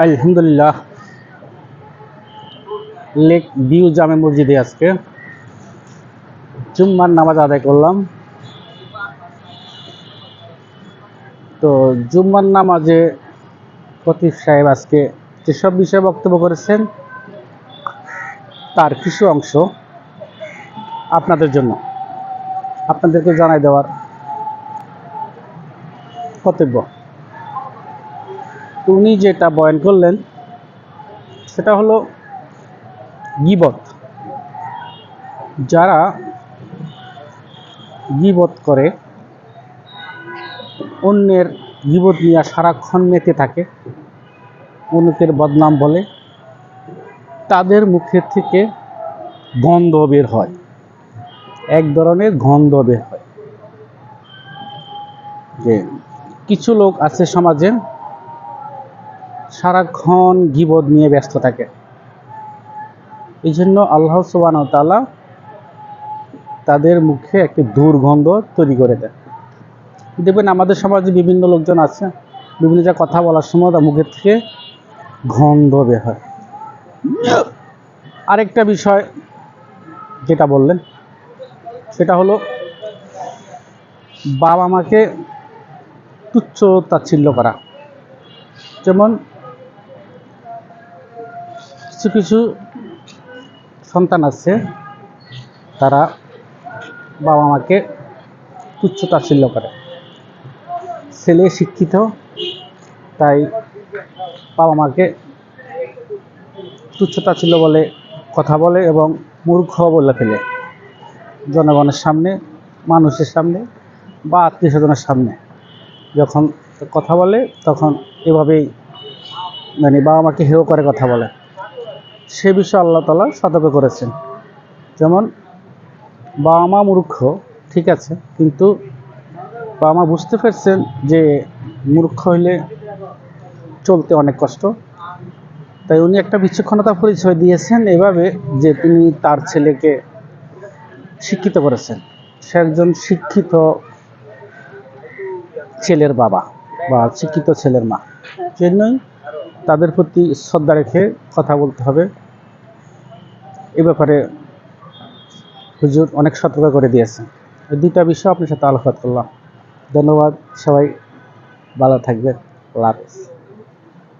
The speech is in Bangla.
আলহামদুলিল্লাহ, লেক ভিউ জামে মসজিদে আজকে জুম্মার নামাজ আদায় করলাম। তো জুম্মার নামাজে খতিব সাহেব আজকে যেসব বিষয়ে বক্তব্য করেছেন তার কিছু অংশ আপনাদের জন্য আপনাদেরকে জানাই দেওয়ার কর্তব্য। উনি যেটা বয়ান করলেন সেটা হলো গীবত। যারা গীবত করে, অন্যের গীবত নিয়ে সারাক্ষণ মেতে থাকে, অন্যের বদনাম বলে, তাদের মুখের থেকে গন্ধ বের হয়, এক ধরনের গন্ধ বের হয়। যে কিছু লোক আছে সমাজে সারাক্ষণ গীবত নিয়ে ব্যস্ত থাকে, এই জন্য আল্লাহ সুবহানাহু ওয়া তাআলা তাদের মুখে একটি দুর্গন্ধ তৈরি করে দেয়। দেখবেন আমাদের সমাজে বিভিন্ন লোকজন আছে, বিভিন্ন জায়গায় কথা বলার সময় তার মুখের থেকে গন্ধ বের হয়। আরেকটা বিষয় যেটা বললেন সেটা হলো বাবা মাকে তুচ্ছ তাচ্ছিল্য করা। যেমন কিছু কিছু সন্তান আছে, তারা বাবা মাকে তুচ্ছ তাচ্ছিল্য করে। ছেলে শিক্ষিত, তাই বাবা মাকে তুচ্ছ তাচ্ছিল্য বলে কথা বলে এবং মূর্খ বলে ফেলে জনগণের সামনে, মানুষের সামনে বা আত্মীয় স্বজনের সামনে। যখন কথা বলে তখন এভাবেই বাবা মাকে হেয় করে কথা বলে। সে বিষয়ে আল্লাহ তাআলা সতর্ক করেছেন। যেমন বাবা মা মূর্খ, ঠিক আছে, কিন্তু বাবা মা বুঝতে পারছেন যে মূর্খ হইলে চলতে অনেক কষ্ট, তাই উনি একটা বিচক্ষণতা পরিচয় দিয়েছেন এভাবে যে তিনি তার ছেলেকে শিক্ষিত করেছেন। সে একজন শিক্ষিত ছেলের বাবা বা শিক্ষিত ছেলের মা, জন্যই তাদের প্রতি শ্রদ্ধা রেখে কথা বলতে হবে। এ ব্যাপারে হুজুর অনেক সতর্ক করে দিয়েছেন। এই দুইটা বিষয় আপনার সাথে আলোচনা করলাম। ধন্যবাদ, সবাই ভালো থাকবেন। আল্লাহ হাফেজ।